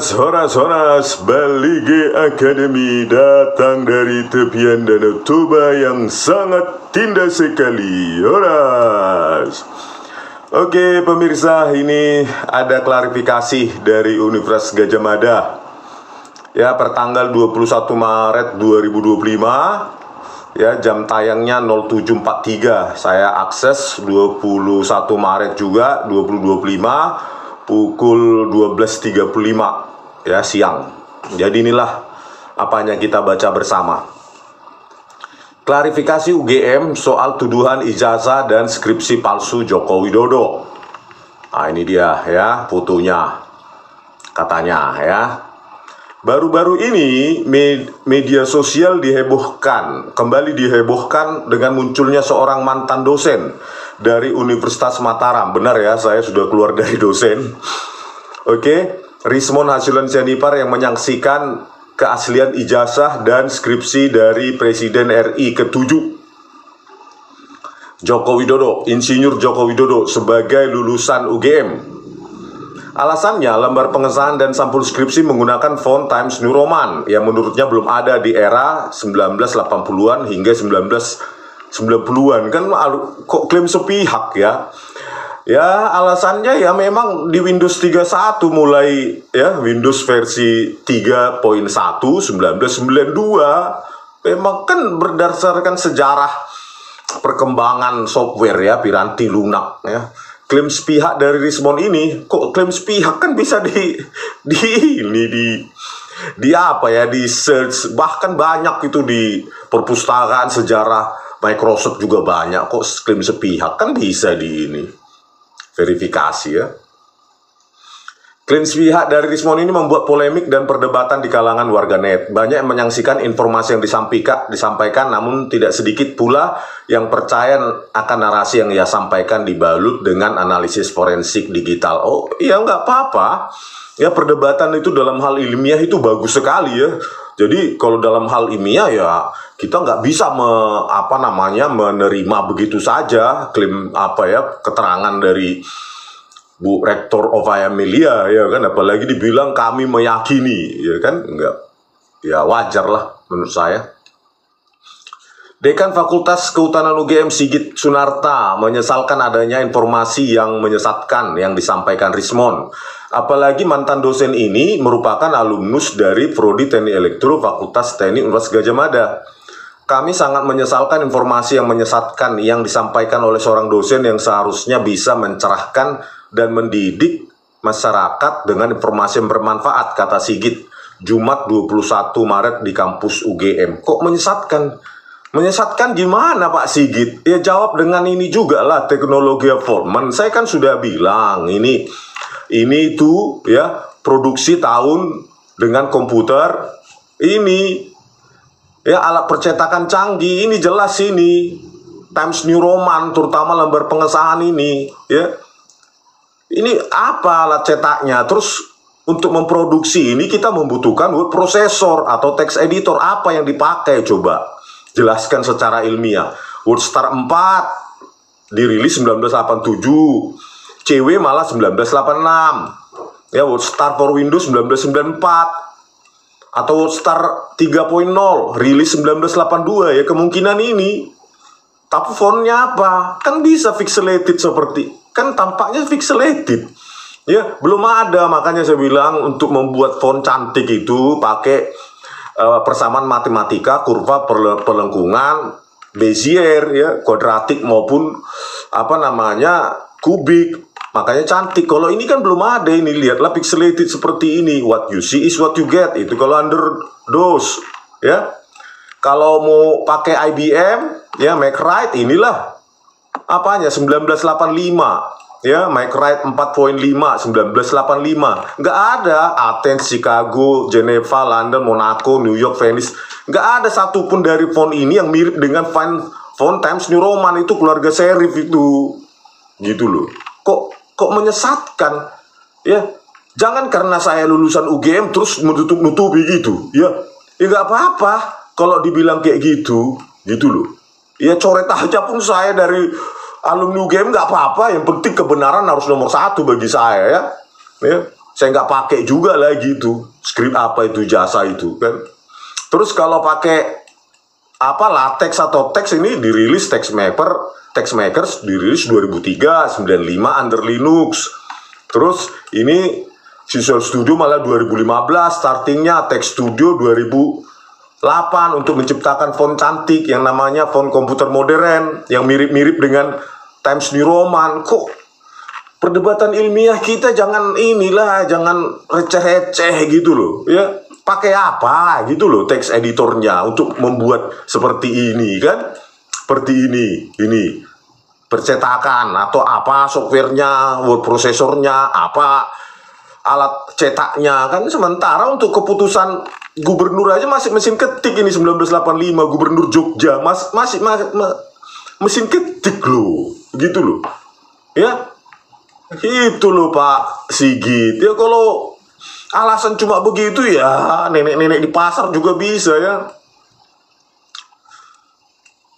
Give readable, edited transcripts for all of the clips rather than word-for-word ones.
Horas, Balige Academy datang dari tepian Danau Toba yang sangat indah sekali. Horas. Oke pemirsa, ini ada klarifikasi dari Universitas Gadjah Mada. Ya, pertanggal 21 Maret 2025, ya, jam tayangnya 07.43. Saya akses 21 Maret juga 2025 pukul 12.35 ya siang. Jadi inilah apanya kita baca bersama. Klarifikasi UGM soal tuduhan ijazah dan skripsi palsu Joko Widodo. Nah, ini dia ya fotonya. Katanya ya. Baru-baru ini media sosial kembali dihebohkan dengan munculnya seorang mantan dosen dari Universitas Mataram. Benar ya, saya sudah keluar dari dosen. Oke, Rismond Hasilan Sianipar yang menyaksikan keaslian ijazah dan skripsi dari Presiden RI ke-7 Joko Widodo, Insinyur Joko Widodo sebagai lulusan UGM. Alasannya, lembar pengesahan dan sampul skripsi menggunakan font Times New Roman yang menurutnya belum ada di era 1980-an hingga 1990-an. Kan kok klaim sepihak ya? Ya, alasannya ya memang di Windows 31 mulai ya, Windows versi 3.1 1992 memang kan berdasarkan sejarah perkembangan software ya, piranti lunak ya. Klaim sepihak dari Rismond ini, kok klaim sepihak kan bisa di apa ya, di search, bahkan banyak itu di perpustakaan sejarah Microsoft juga banyak kok klaim sepihak kan bisa di ini verifikasi ya. Klaim sepihak dari Rismond ini membuat polemik dan perdebatan di kalangan warganet. Banyak yang menyaksikan informasi yang disampaikan, namun tidak sedikit pula yang percaya akan narasi yang ia sampaikan dibalut dengan analisis forensik digital. Oh iya, nggak apa-apa. Ya, perdebatan itu dalam hal ilmiah itu bagus sekali ya. Jadi kalau dalam hal ilmiah ya kita nggak bisa menerima begitu saja klaim keterangan dari Bu Rektor Ovaya Melia ya kan, apalagi dibilang kami meyakini ya kan, enggak, ya wajar lah menurut saya. Dekan Fakultas Kehutanan UGM Sigit Sunarta menyesalkan adanya informasi yang menyesatkan yang disampaikan Rismond. Apalagi mantan dosen ini merupakan alumnus dari Prodi Teknik Elektro Fakultas Teknik Universitas Gadjah Mada. Kami sangat menyesalkan informasi yang menyesatkan yang disampaikan oleh seorang dosen yang seharusnya bisa mencerahkan dan mendidik masyarakat dengan informasi yang bermanfaat, kata Sigit Jumat 21 Maret di kampus UGM. Kok menyesatkan? Menyesatkan gimana Pak Sigit? Ya jawab dengan ini juga lah, teknologi Voltman. Saya kan sudah bilang ini tuh ya produksi tahun dengan komputer ini ya, alat percetakan canggih ini, jelas ini Times New Roman, terutama lembar pengesahan ini ya. Ini apa alat cetaknya? Terus untuk memproduksi ini kita membutuhkan word processor atau text editor. Apa yang dipakai? Coba jelaskan secara ilmiah. WordStar 4 dirilis 1987, CW malah 1986. Ya, WordStar for Windows 1994. Atau WordStar 3.0 rilis 1982 ya, kemungkinan ini. Tapi fontnya apa? Kan bisa pixelated kan tampaknya pixelated. Ya, belum ada, makanya saya bilang untuk membuat font cantik itu pakai persamaan matematika, kurva perlengkungan, Bezier ya, kuadratik maupun kubik. Makanya cantik. Kalau ini kan belum ada, ini lihatlah pixelated seperti ini. What you see is what you get. Itu kalau under DOS ya. Kalau mau pakai IBM ya, MacWrite inilah apanya 1985 ya, MacWrite 4.5 1985. Nggak ada Athens, Chicago, Geneva, London, Monaco, New York, Venice. Nggak ada satupun dari font ini yang mirip dengan font Times New Roman. Itu keluarga serif itu gitu loh. Kok menyesatkan ya. Jangan karena saya lulusan UGM terus menutup-nutupi gitu ya. Ya nggak apa-apa kalau dibilang kayak gitu loh. Ya coret aja pun saya dari alumni UGM nggak apa-apa. Yang penting kebenaran harus nomor satu bagi saya ya. Saya nggak pakai juga lagi itu script apa itu jasa itu kan. Terus kalau pakai apa latex atau teks ini dirilis TextMakers dirilis 2003, 95 under Linux. Terus ini Visual Studio malah 2015, startingnya Text Studio 2008 untuk menciptakan font cantik yang namanya font komputer modern yang mirip-mirip dengan Times New Roman. Kok perdebatan ilmiah kita jangan receh-receh gitu loh ya. Pakai apa gitu loh text editornya untuk membuat seperti ini kan, seperti ini percetakan atau apa softwarenya, word prosesornya, apa alat cetaknya kan. Sementara untuk keputusan gubernur aja masih mesin ketik ini 1985 gubernur Jogja masih mesin ketik loh gitu loh ya. Itu loh Pak Sigit ya. Kalau alasan cuma begitu ya nenek-nenek di pasar juga bisa ya.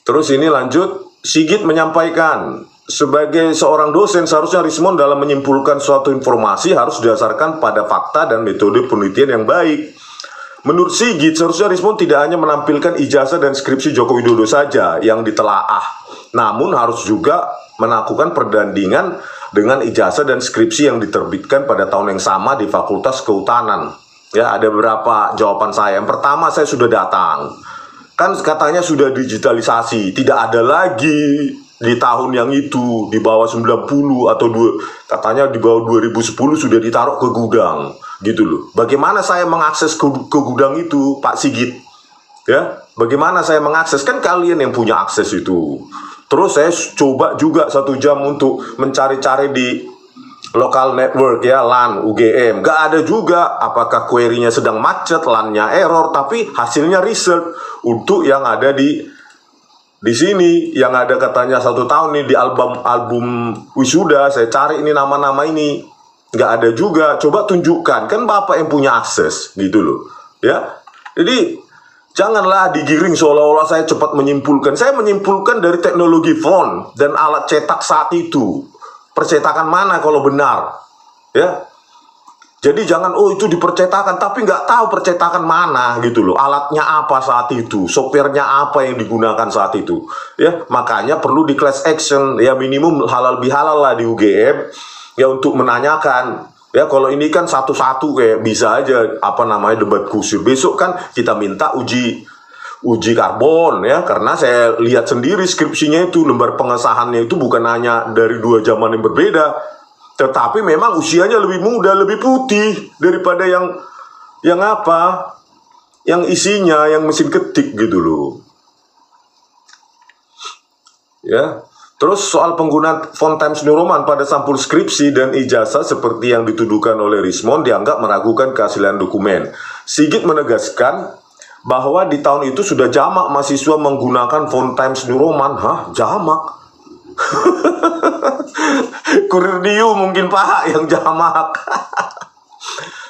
Terus ini lanjut, Sigit menyampaikan, sebagai seorang dosen seharusnya Rismond dalam menyimpulkan suatu informasi harus didasarkan pada fakta dan metode penelitian yang baik. Menurut Sigit, seharusnya Rismond tidak hanya menampilkan ijazah dan skripsi Joko Widodo saja yang ditelaah, namun harus juga melakukan perbandingan dengan ijazah dan skripsi yang diterbitkan pada tahun yang sama di Fakultas Kehutanan. Ya, ada beberapa jawaban saya. Yang pertama, saya sudah datang. Kan katanya sudah digitalisasi, tidak ada lagi di tahun yang itu di bawah 90 atau katanya di bawah 2010 sudah ditaruh ke gudang gitu loh. Bagaimana saya mengakses ke gudang itu, Pak Sigit? Ya, bagaimana saya mengakses? Kan kalian yang punya akses itu. Terus saya coba juga 1 jam untuk mencari-cari di local network ya, LAN, UGM. Gak ada juga. Apakah query-nya sedang macet, LAN-nya error, tapi hasilnya result untuk yang ada di sini, yang ada katanya 1 tahun nih di album wisuda. Saya cari ini nama-nama ini, gak ada juga. Coba tunjukkan, kan Bapak yang punya akses gitu loh ya. Jadi janganlah digiring seolah-olah saya cepat menyimpulkan. Saya menyimpulkan dari teknologi font dan alat cetak saat itu. Percetakan mana kalau benar ya. Jadi jangan itu dipercetakan tapi nggak tahu percetakan mana gitu loh. Alatnya apa saat itu, softwarenya apa yang digunakan saat itu ya. Makanya perlu di class action ya, minimum halal bihalal lah di UGM ya, untuk menanyakan. Ya kalau ini kan satu-satu kayak bisa aja debat kusir. Besok kan kita minta uji karbon ya, karena saya lihat sendiri skripsinya itu, lembar pengesahannya itu bukan hanya dari 2 zaman yang berbeda, tetapi memang usianya lebih muda, lebih putih daripada yang isinya yang mesin ketik gitu loh. Ya. Terus soal penggunaan font Times New Roman pada sampul skripsi dan ijazah seperti yang dituduhkan oleh Rismond dianggap meragukan keaslian dokumen. Sigit menegaskan bahwa di tahun itu sudah jamak mahasiswa menggunakan font Times New Roman. Hah? Jamak? Kurir New mungkin Pak yang jamak.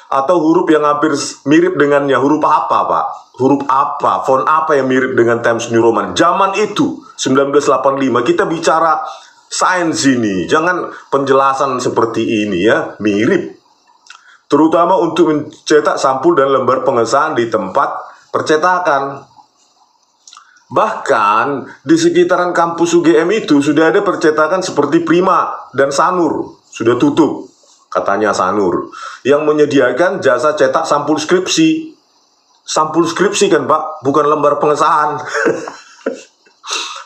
Atau huruf yang hampir mirip dengannya. Huruf apa Pak? Huruf apa? Font apa yang mirip dengan Times New Roman? Zaman itu 1985, kita bicara sains ini, jangan penjelasan seperti ini ya, mirip. Terutama untuk mencetak sampul dan lembar pengesahan di tempat percetakan. Bahkan di sekitaran kampus UGM itu sudah ada percetakan seperti Prima dan Sanur, sudah tutup katanya Sanur, yang menyediakan jasa cetak sampul skripsi. Sampul skripsi kan Pak, bukan lembar pengesahan.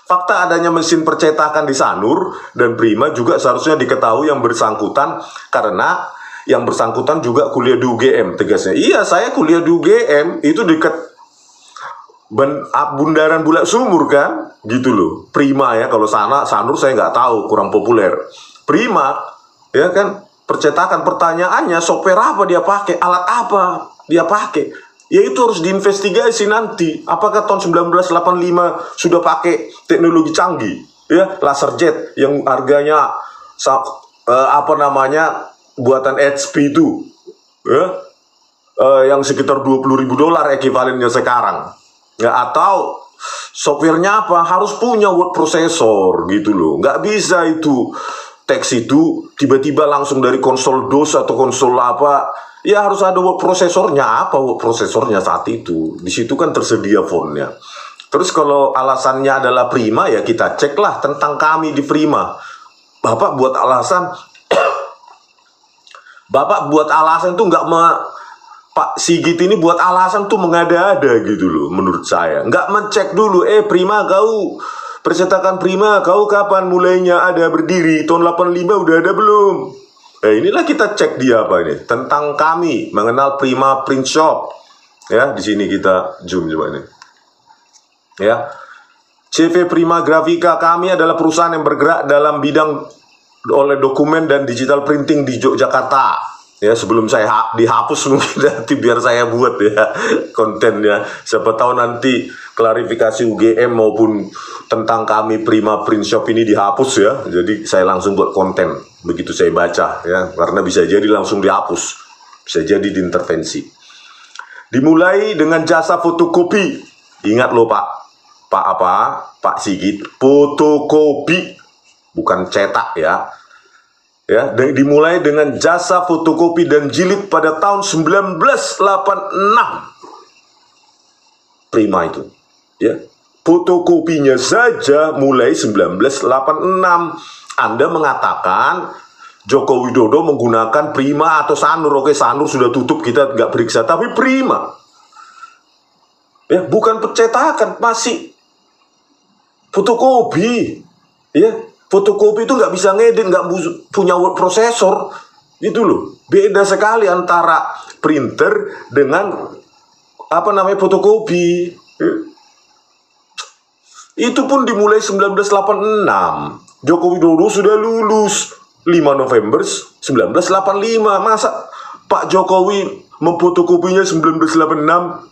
Fakta adanya mesin percetakan di Sanur dan Prima juga seharusnya diketahui yang bersangkutan, karena yang bersangkutan juga kuliah di UGM, tegasnya. Iya, saya kuliah di UGM, itu dekat Bundaran Bulak Sumur kan, gitu loh. Prima ya, kalau Sanur saya nggak tahu, kurang populer. Prima, ya kan, percetakan, pertanyaannya software apa dia pakai, alat apa dia pakai. Ya itu harus diinvestigasi nanti. Apakah tahun 1985 sudah pakai teknologi canggih, ya, laser jet yang harganya buatan HP itu, ya, yang sekitar $20.000 ekivalennya sekarang. Ya, atau softwarenya apa, harus punya word processor gitu loh. Nggak bisa itu teks itu tiba-tiba langsung dari konsol DOS atau konsol apa, ya harus ada word prosesornya. Apa word prosesornya saat itu? Di situ kan tersedia fontnya. Terus kalau alasannya adalah Prima, ya kita ceklah tentang kami di Prima. Bapak buat alasan tuh Pak Sigit ini buat alasan tuh mengada-ada gitu loh, menurut saya. Nggak mencek dulu, Prima kau, percetakan Prima kau kapan mulainya ada berdiri? Tahun 85 udah ada belum? Inilah kita cek dia apa ini, tentang kami mengenal Prima Print Shop. Ya, di sini kita zoom coba ini. Ya, CV Prima Grafika, kami adalah perusahaan yang bergerak dalam bidang oleh dokumen dan digital printing di Yogyakarta. Ya, sebelum saya dihapus mungkin nanti biar saya buat ya kontennya. Siapa tahu nanti klarifikasi UGM maupun tentang kami Prima Print Shop ini dihapus ya. Jadi saya langsung buat konten begitu saya baca ya, karena bisa jadi langsung dihapus, bisa jadi diintervensi. Dimulai dengan jasa fotokopi. Ingat loh Pak Sigit, fotokopi bukan cetak ya. Ya, dimulai dengan jasa fotokopi dan jilid pada tahun 1986. Prima itu. Ya. Fotokopinya saja mulai 1986. Anda mengatakan Joko Widodo menggunakan Prima atau Sanur. Oke, Sanur sudah tutup, kita nggak periksa, tapi Prima. Ya, bukan percetakan, masih fotokopi. Ya, fotokopi itu nggak bisa ngedit, nggak punya word processor, gitu loh. Beda sekali antara printer dengan fotokopi. Ya. Itu pun dimulai 1986. Joko Widodo sudah lulus 5 November 1985. Masa Pak Jokowi memfotokopinya 1986?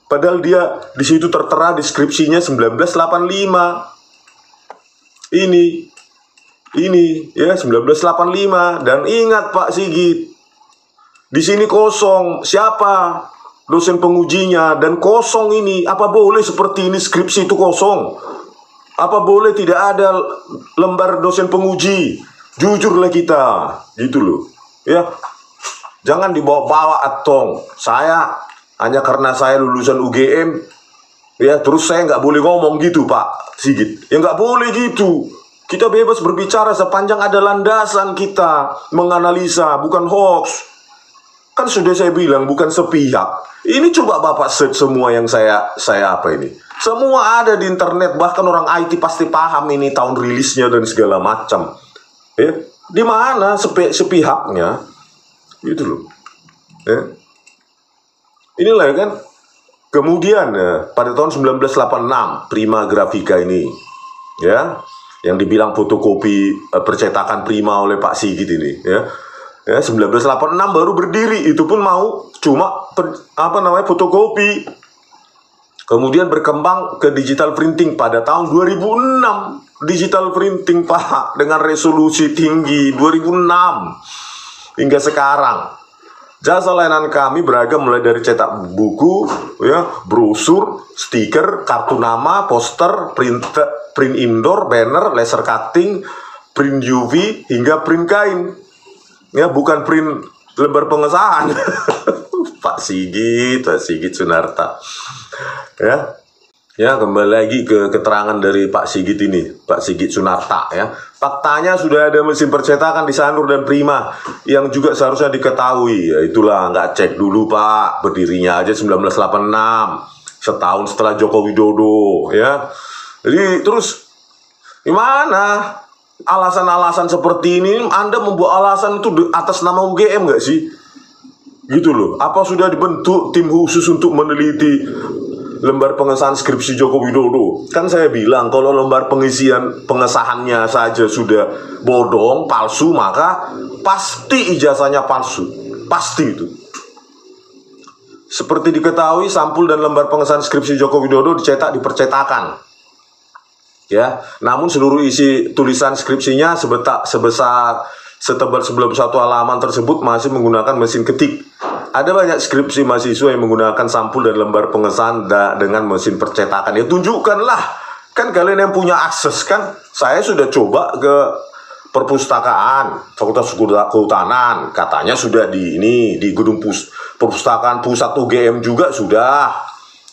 Padahal dia di situ tertera deskripsinya 1985. Ini ya 1985. Dan ingat Pak Sigit, di sini kosong. Siapa dosen pengujinya? Dan kosong ini. Apa boleh seperti ini skripsi itu kosong? Apa boleh tidak ada lembar dosen penguji? Jujurlah kita, gitu loh. Ya, jangan dibawa-bawa atong. Saya hanya karena saya lulusan UGM, ya terus saya nggak boleh ngomong gitu Pak Sigit. Ya nggak boleh gitu. Kita bebas berbicara sepanjang ada landasan kita menganalisa, bukan hoax. Kan sudah saya bilang bukan sepihak. Ini coba Bapak search semua yang saya apa ini. Semua ada di internet, bahkan orang IT pasti paham ini tahun rilisnya dan segala macam. Ya, di mana sepihaknya? Gitu loh. Ya. Inilah kan. Kemudian ya, pada tahun 1986 Prima Grafika ini, ya, yang dibilang fotokopi percetakan Prima oleh Pak Sigit ini, ya. Ya, 1986 baru berdiri, itu pun mau cuma fotokopi. Kemudian berkembang ke digital printing pada tahun 2006. Digital printing Pak, dengan resolusi tinggi 2006 hingga sekarang. Jasa layanan kami beragam mulai dari cetak buku, ya, brosur, stiker, kartu nama, poster, print indoor, banner, laser cutting, print UV hingga print kain. Ya, bukan print lembar pengesahan. Pak Sigit Sunarta. Ya, kembali lagi ke keterangan dari Pak Sigit ini, Pak Sigit Sunarta ya. Faktanya sudah ada mesin percetakan di Sanur dan Prima yang juga seharusnya diketahui. Ya, itulah nggak cek dulu Pak, berdirinya aja 1986, setahun setelah Joko Widodo ya. Jadi terus gimana? Alasan-alasan seperti ini Anda membuat alasan itu atas nama UGM nggak sih? Gitu loh. Apa sudah dibentuk tim khusus untuk meneliti lembar pengesahan skripsi Joko Widodo? Kan saya bilang kalau lembar pengesahannya saja sudah bodong, palsu, maka pasti ijazahnya palsu. Pasti itu. Seperti diketahui, sampul dan lembar pengesahan skripsi Joko Widodo dicetak di percetakan. Ya, namun seluruh isi tulisan skripsinya setebal sebelum satu halaman tersebut masih menggunakan mesin ketik. Ada banyak skripsi mahasiswa yang menggunakan sampul dan lembar pengesahan dengan mesin percetakan. Ya tunjukkanlah, kan kalian yang punya akses kan. Saya sudah coba ke perpustakaan, Fakultas Kehutanan, katanya sudah di gedung perpustakaan pusat UGM juga sudah,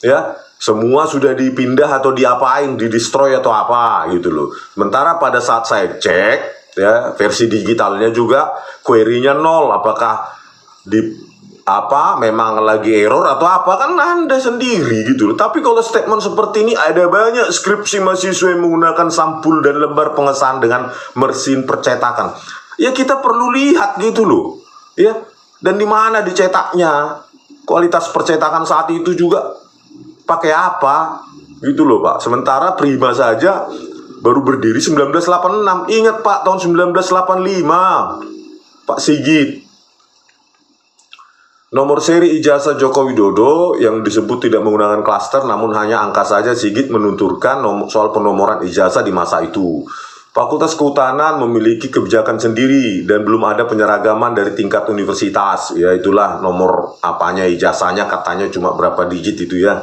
ya, semua sudah dipindah atau diapain, di-destroy atau apa gitu loh. Sementara pada saat saya cek, ya, versi digitalnya juga query-nya 0, apakah memang lagi error atau apa, kan Anda sendiri gitu loh. Tapi kalau statement seperti ini, ada banyak skripsi mahasiswa yang menggunakan sampul dan lembar pengesahan dengan mesin percetakan. Ya kita perlu lihat gitu loh, ya. Dan di mana dicetaknya, kualitas percetakan saat itu juga pakai apa gitu loh Pak. Sementara Prima saja baru berdiri 1986. Ingat Pak, tahun 1985 Pak Sigit. Nomor seri ijazah Joko Widodo yang disebut tidak menggunakan klaster, namun hanya angka saja. Sigit menuturkan soal penomoran ijazah di masa itu. Fakultas Kehutanan memiliki kebijakan sendiri dan belum ada penyeragaman dari tingkat universitas. Ya itulah nomor apanya ijazahnya, katanya cuma berapa digit itu ya.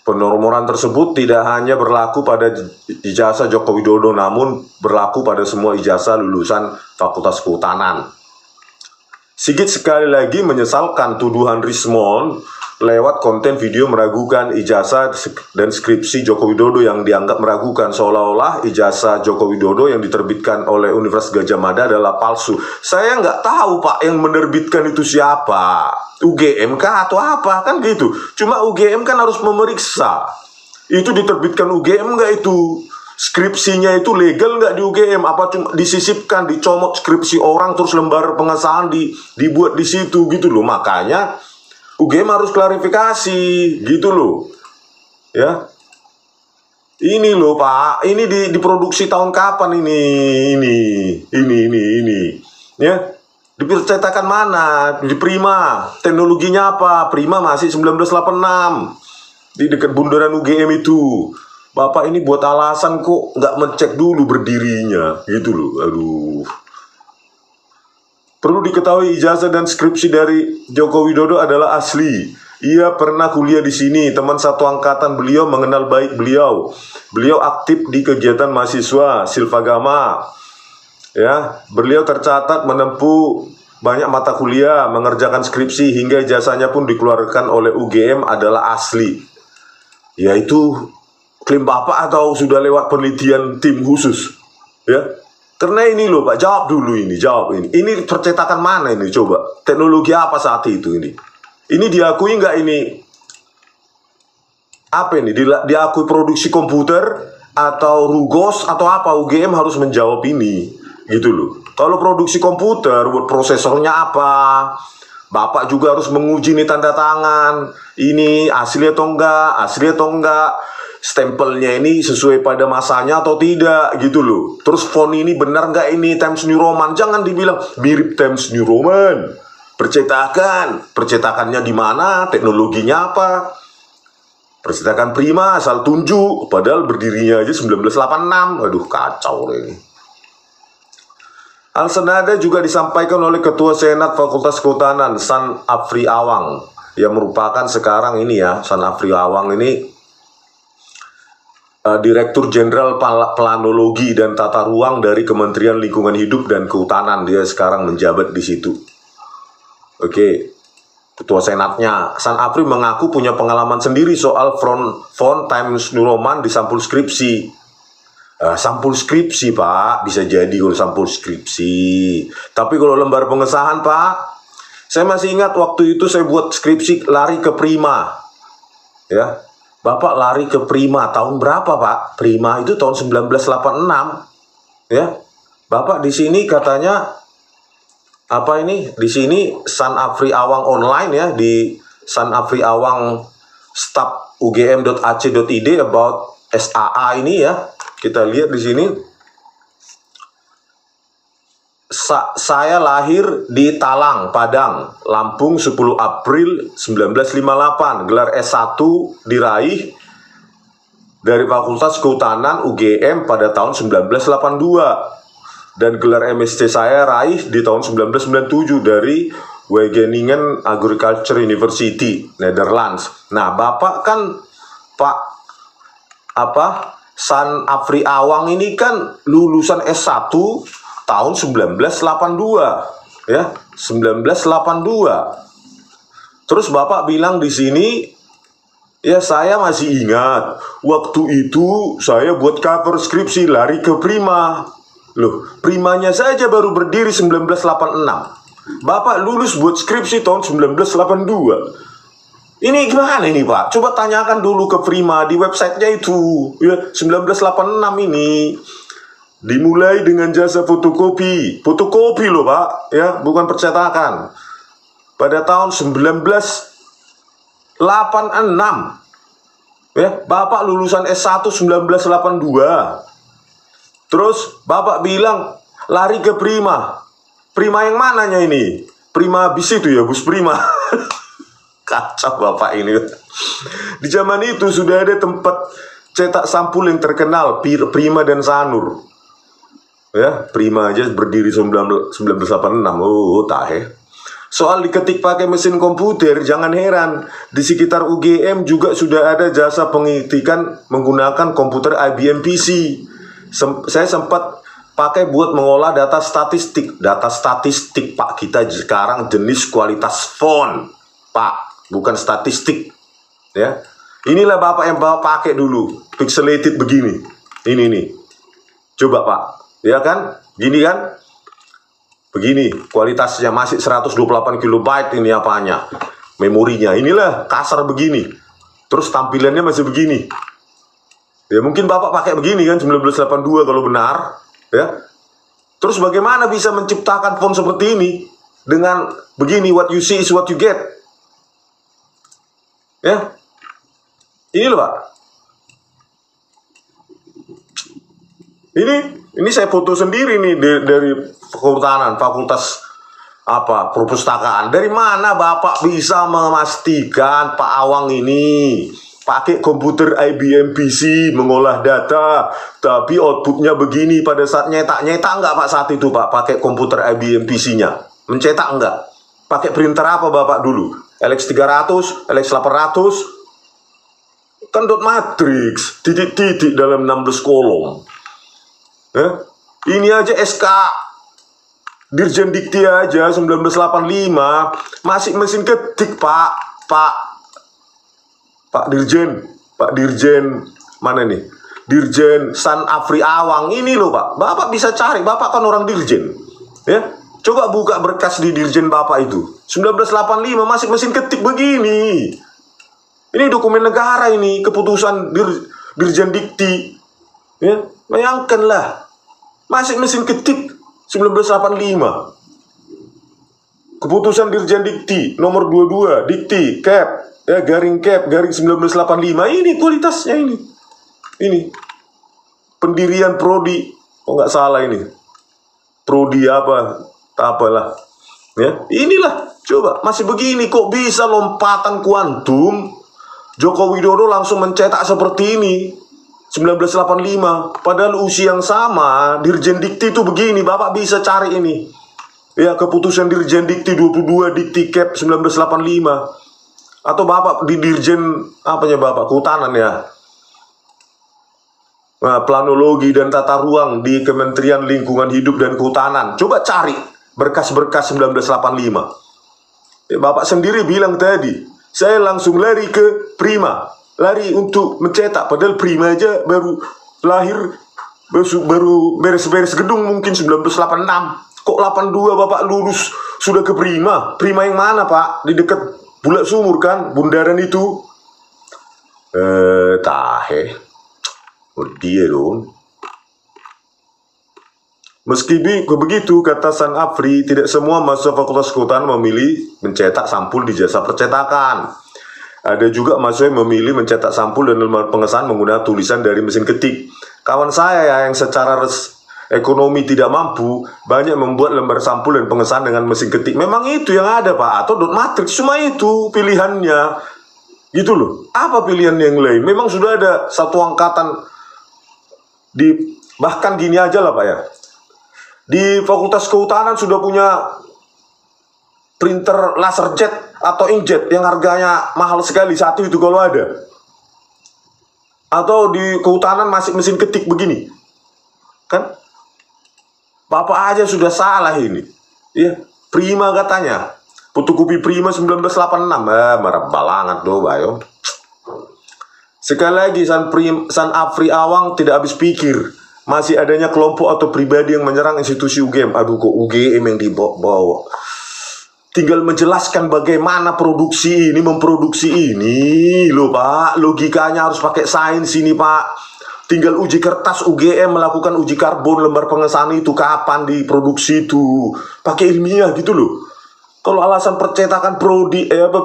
Penomoran tersebut tidak hanya berlaku pada ijazah Joko Widodo, namun berlaku pada semua ijazah lulusan Fakultas Kehutanan. Sigit sekali lagi menyesalkan tuduhan Rismond lewat konten video meragukan ijazah dan skripsi Joko Widodo yang dianggap meragukan, seolah-olah ijazah Joko Widodo yang diterbitkan oleh Universitas Gadjah Mada adalah palsu. Saya nggak tahu Pak yang menerbitkan itu siapa, UGM kah atau apa, kan gitu. Cuma UGM kan harus memeriksa itu diterbitkan UGM nggak, itu skripsinya itu legal nggak di UGM, apa cuma disisipkan, dicomot skripsi orang terus lembar pengesahan dibuat di situ gitu loh. Makanya UGM harus klarifikasi gitu loh, ya. Ini loh Pak, ini diproduksi tahun kapan ini, ya. Dipercetakan mana? Di Prima. Teknologinya apa? Prima masih 1986 di dekat bundaran UGM itu. Bapak ini buat alasan kok nggak ngecek dulu berdirinya gitu loh. Aduh. Perlu diketahui ijazah dan skripsi dari Joko Widodo adalah asli. Ia pernah kuliah di sini. Teman satu angkatan beliau mengenal baik beliau. Beliau aktif di kegiatan mahasiswa Silvagama. Ya, beliau tercatat menempuh banyak mata kuliah, mengerjakan skripsi hingga ijazahnya pun dikeluarkan oleh UGM adalah asli. Yaitu klaim Bapak atau sudah lewat penelitian tim khusus, ya? Karena ini loh Pak, jawab dulu ini, jawab ini. Ini percetakan mana ini coba? Teknologi apa saat itu ini? Ini diakui nggak ini? Apa ini? Diakui produksi komputer atau Rugos atau apa? UGM harus menjawab ini, gitu loh. Kalau produksi komputer, buat prosesornya apa? Bapak juga harus menguji nih tanda tangan. Ini asli atau enggak? Stempelnya ini sesuai pada masanya atau tidak gitu loh. Terus font ini benar nggak ini Times New Roman? Jangan dibilang mirip Times New Roman. Percetakannya di mana? Teknologinya apa? Percetakan Prima asal tunjuk, padahal berdirinya aja 1986. Aduh kacau ini. Hal senada juga disampaikan oleh Ketua Senat Fakultas Kehutanan San Afri Awang, yang merupakan sekarang ini ya, San Afri Awang ini Direktur Jenderal Planologi dan Tata Ruang dari Kementerian Lingkungan Hidup dan Kehutanan. Dia sekarang menjabat di situ. Oke, Ketua Senatnya San Afri mengaku punya pengalaman sendiri soal font Times New Roman di sampul skripsi. Sampul skripsi Pak, bisa jadi kalau sampul skripsi. Tapi kalau lembar pengesahan Pak, saya masih ingat waktu itu saya buat skripsi lari ke Prima, ya. Bapak lari ke Prima tahun berapa Pak? Prima itu tahun 1986, ya. Bapak di sini katanya apa ini? Di sini San Afri Awang online ya, di San Afri Awang staff ugm.ac.id about SAA ini ya. Kita lihat di sini. Saya lahir di Talang, Padang, Lampung 10 April 1958. Gelar S1 diraih dari Fakultas Kehutanan UGM pada tahun 1982. Dan gelar MSc saya raih di tahun 1997 dari Wageningen Agriculture University, Netherlands. Nah, Bapak kan San Afri Awang ini kan lulusan S1 tahun 1982, ya, 1982. Terus Bapak bilang di sini, ya saya masih ingat waktu itu saya buat cover skripsi lari ke Prima. Loh, Primanya saja baru berdiri 1986. Bapak lulus buat skripsi tahun 1982. Ini gimana ini Pak? Coba tanyakan dulu ke Prima di websitenya itu, ya, 1986 ini. Dimulai dengan jasa fotokopi. Fotokopi loh Pak, ya, bukan percetakan. Pada tahun 1986, ya, Bapak lulusan S1 1982. Terus Bapak bilang lari ke Prima. Prima yang mananya ini? Prima bis itu ya, bus Prima. Kacau Bapak ini. Di zaman itu sudah ada tempat cetak sampul yang terkenal, Prima dan Sanur. Ya, Prima aja berdiri 1986. Oh, tahe. Soal diketik pakai mesin komputer, jangan heran, di sekitar UGM juga sudah ada jasa pengetikan menggunakan komputer IBM PC. Saya sempat pakai buat mengolah data statistik. Data statistik Pak, kita sekarang jenis kualitas font Pak, bukan statistik. Ya, inilah Bapak yang Bapak pakai dulu, pixelated begini. Ini nih, coba Pak, ya kan, gini kan. Begini, kualitasnya masih 128 KB ini apanya, memorinya. Inilah kasar begini. Terus tampilannya masih begini. Ya mungkin Bapak pakai begini kan 1982 kalau benar, ya. Terus bagaimana bisa menciptakan font seperti ini dengan begini, what you see is what you get. Ya. Ini loh, Pak. Ini saya foto sendiri nih dari fakultas apa, perpustakaan. Dari mana Bapak bisa memastikan Pak Awang ini pakai komputer IBM PC mengolah data, tapi outputnya begini pada saat nyetak enggak Pak saat itu Pak, pakai komputer IBM PC-nya? Mencetak enggak? Pakai printer apa Bapak dulu? LX300, LX800? Kan dot matrix, titik-titik dalam 16 kolom. Ya? Ini aja SK Dirjen Dikti aja 1985 masih mesin ketik Pak Dirjen mana nih? Dirjen San Afri Awang ini loh Pak. Bapak bisa cari, Bapak kan orang Dirjen. Ya, coba buka berkas di Dirjen Bapak itu. 1985 masih mesin ketik begini. Ini dokumen negara ini, keputusan Dirjen Dikti. Ya, bayangkanlah. Masih mesin ketik 1985. Keputusan Dirjen Dikti nomor 22, Dikti Cap, ya, garing 1985. Ini kualitasnya ini. Ini pendirian prodi, oh nggak salah ini. Prodi apalah. Ya, inilah coba masih begini kok bisa lompatan kuantum. Joko Widodo langsung mencetak seperti ini 1985, padahal usia yang sama. Dirjen Dikti itu begini, Bapak bisa cari ini. Ya, keputusan Dirjen Dikti 22, Dikti Cap 1985. Atau Bapak di Dirjen apanya Bapak? Kehutanan ya. Nah, Planologi dan Tata Ruang di Kementerian Lingkungan Hidup dan Kehutanan. Coba cari berkas-berkas 1985. Ya, Bapak sendiri bilang tadi, saya langsung lari ke Prima. Lari untuk mencetak, padahal Prima aja baru lahir, baru beres-beres gedung mungkin 1986. Kok 82 Bapak lulus sudah ke Prima? Prima yang mana Pak? Di dekat Bulak Sumur kan, bundaran itu. Tahe. Dia dong. Meski begitu, kata San Afri, tidak semua mahasiswa Fakultas Kehutanan memilih mencetak sampul di jasa percetakan. Ada juga mahasiswa yang memilih mencetak sampul dan lembar pengesahan menggunakan tulisan dari mesin ketik. Kawan saya yang secara ekonomi tidak mampu, banyak membuat lembar sampul dan pengesahan dengan mesin ketik. Memang itu yang ada Pak, atau dot matrix, cuma itu pilihannya. Gitu loh. Apa pilihan yang lain? Memang sudah ada satu angkatan bahkan gini aja lah Pak ya. Di Fakultas Kehutanan sudah punya printer laser jet atau inkjet yang harganya mahal sekali, satu itu kalau ada. Atau di kehutanan masih mesin ketik begini. Kan? Bapak aja sudah salah ini. Ya, Prima katanya. Fotokopi Prima 1986. Marah balangat do, bayo. Sekali lagi, San Afri Awang tidak habis pikir. Masih adanya kelompok atau pribadi yang menyerang institusi UGM. Aduh, kok UGM yang dibawa. Tinggal menjelaskan bagaimana produksi ini, memproduksi ini. Loh Pak, logikanya harus pakai sains ini Pak. Tinggal uji kertas UGM melakukan uji karbon lembar pengesahan itu kapan diproduksi itu. Pakai ilmiah gitu loh. Kalau alasan percetakan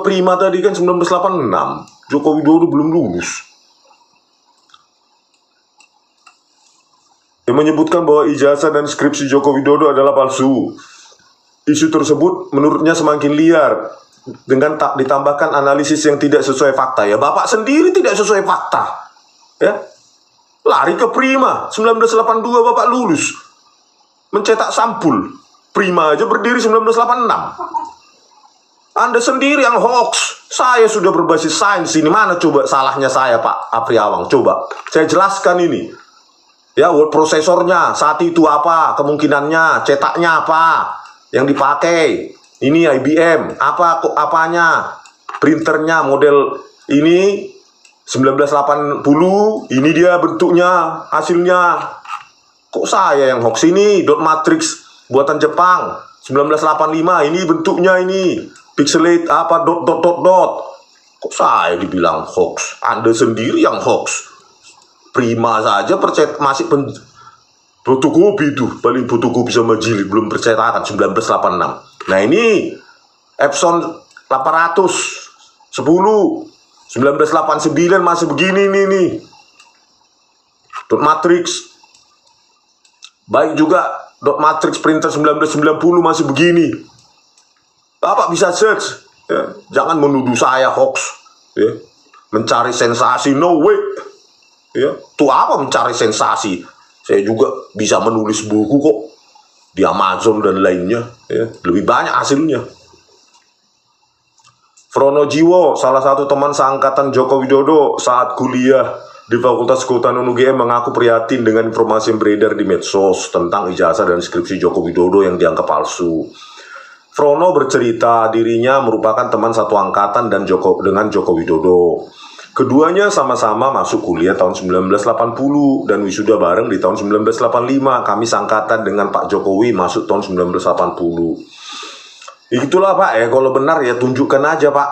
Prima tadi kan 1986. Joko Widodo belum lulus. Yang menyebutkan bahwa ijazah dan skripsi Joko Widodo adalah palsu. Isu tersebut menurutnya semakin liar dengan tak ditambahkan analisis yang tidak sesuai fakta. Ya Bapak sendiri tidak sesuai fakta. Ya. Lari ke Prima, 1982 Bapak lulus. Mencetak sampul. Prima aja berdiri 1986. Anda sendiri yang hoax. Saya sudah berbasis sains ini. Mana coba salahnya saya Pak Afri Awang? Coba saya jelaskan ini. Ya, word prosesornya saat itu apa? Kemungkinannya, cetaknya apa? Yang dipakai. Ini IBM. Apanya? Printernya model ini 1980, ini dia bentuknya, hasilnya. Kok saya yang hoax ini? Dot matrix buatan Jepang 1985, ini bentuknya ini. Pixelate dot. Kok saya dibilang hoax? Anda sendiri yang hoax. Prima saja masih fotokopi itu, paling fotokopi sama jilid belum percetakan 1986. Nah ini Epson 810 1989 masih begini nih. Dot matrix. Baik juga dot matrix printer 1990 masih begini. Bapak bisa search. Ya. Jangan menuduh saya hoax. Ya. Mencari sensasi, no way. Ya. Tuh apa mencari sensasi? Saya juga bisa menulis buku kok. Di Amazon dan lainnya. Ya. Lebih banyak hasilnya. Frono Jiwo, salah satu teman seangkatan Joko Widodo saat kuliah di Fakultas Kehutanan UGM mengaku prihatin dengan informasi yang beredar di medsos tentang ijazah dan skripsi Joko Widodo yang dianggap palsu. Frono bercerita dirinya merupakan teman satu angkatan dengan Joko Widodo. Keduanya sama-sama masuk kuliah tahun 1980 dan wisuda bareng di tahun 1985. Kami seangkatan dengan Pak Jokowi masuk tahun 1980. Itulah Pak ya, kalau benar ya tunjukkan aja Pak.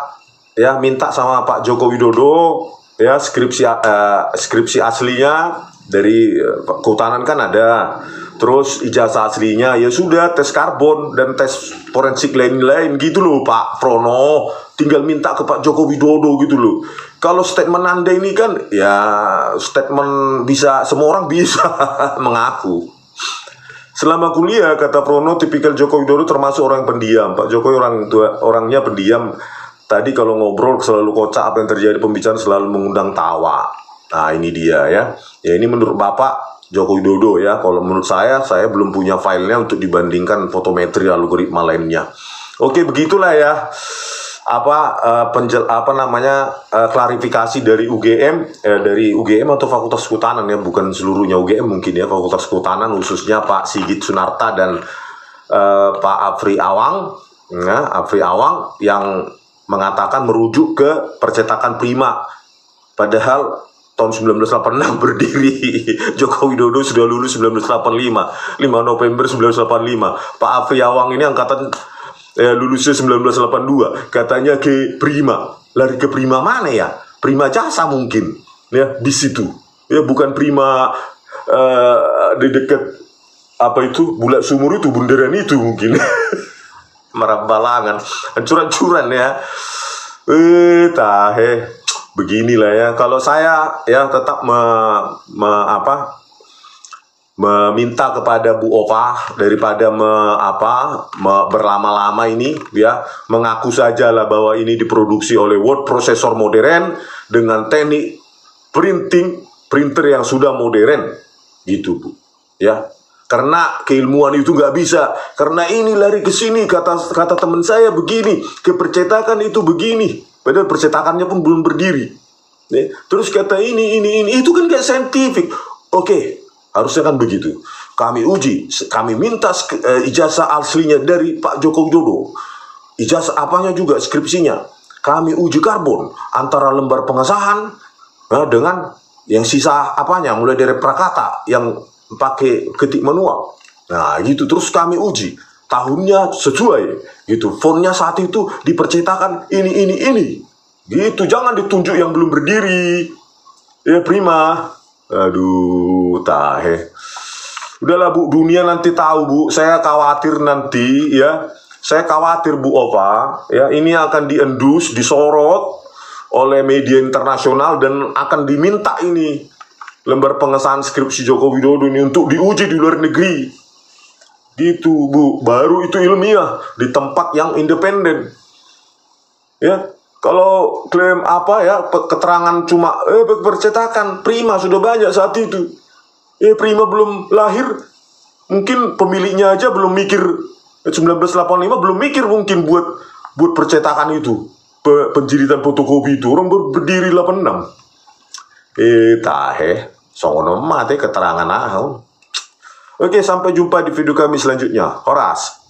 Ya, minta sama Pak Joko Widodo ya skripsi aslinya dari kehutanan kan ada. Terus ijazah aslinya ya sudah, tes karbon dan tes forensik lain-lain gitu loh Pak Frono. Tinggal minta ke Pak Joko Widodo gitu loh. Kalau statement Anda ini kan ya statement bisa, semua orang bisa mengaku. Selama kuliah, kata Frono, tipikal Joko Widodo termasuk orang pendiam. Pak Jokowi orangnya pendiam. Tadi kalau ngobrol selalu kocak, apa yang terjadi pembicaraan selalu mengundang tawa. Nah ini dia ya. Ya ini menurut Bapak Joko Widodo ya. Kalau menurut saya belum punya filenya untuk dibandingkan fotometri algoritma lainnya. Oke, begitulah ya. Klarifikasi dari UGM atau Fakultas Kehutanan ya, bukan seluruhnya UGM mungkin ya, Fakultas Kehutanan khususnya Pak Sigit Sunarta dan Pak Afri Awang yang mengatakan merujuk ke percetakan Prima, padahal tahun 1986 berdiri. Joko Widodo sudah lulus 1985, 5 November 1985. Pak Afri Awang ini angkatan lulusnya 1982, katanya ke Prima. Lari ke Prima mana ya? Prima Jasa mungkin ya, di situ ya, bukan Prima di dekat Bulat Sumur itu, bundaran itu mungkin. Merambalangan, hancur-hancuran ya. Beginilah ya. Kalau saya ya tetap meminta kepada Bu Ova daripada berlama-lama ini ya, mengaku saja lah bahwa ini diproduksi oleh word processor modern dengan teknik printer yang sudah modern gitu Bu ya. Karena keilmuan itu nggak bisa, karena ini lari ke sini, kata teman saya begini, ke percetakan itu begini, padahal percetakannya pun belum berdiri Terus kata ini, itu kan gak saintifik. Oke, harusnya kan begitu. Kami uji, kami minta ijazah aslinya dari Pak Joko Widodo. Ijazah apanya juga, skripsinya. Kami uji karbon antara lembar pengesahan dengan yang sisa apanya, mulai dari prakata yang pakai ketik manual. Nah, gitu terus kami uji. Tahunnya sesuai, gitu. Fontnya saat itu dipercetakan ini. Gitu, jangan ditunjuk yang belum berdiri. Ya, prima. Aduh, tahe. Udahlah Bu, dunia nanti tahu Bu. Saya khawatir nanti ya. Saya khawatir Bu Ova, ya ini akan diendus, disorot oleh media internasional dan akan diminta ini lembar pengesahan skripsi Joko Widodo ini untuk diuji di luar negeri. Gitu Bu, baru itu ilmiah di tempat yang independen. Ya, kalau klaim apa ya, keterangan cuma percetakan, prima sudah banyak saat itu. Prima belum lahir, mungkin pemiliknya aja belum mikir. 1985 belum mikir mungkin buat percetakan itu, penjiritan fotokopi itu. Orang baru berdiri 86. Songono mate keterangan ahon. Oke, sampai jumpa di video kami selanjutnya. Horas.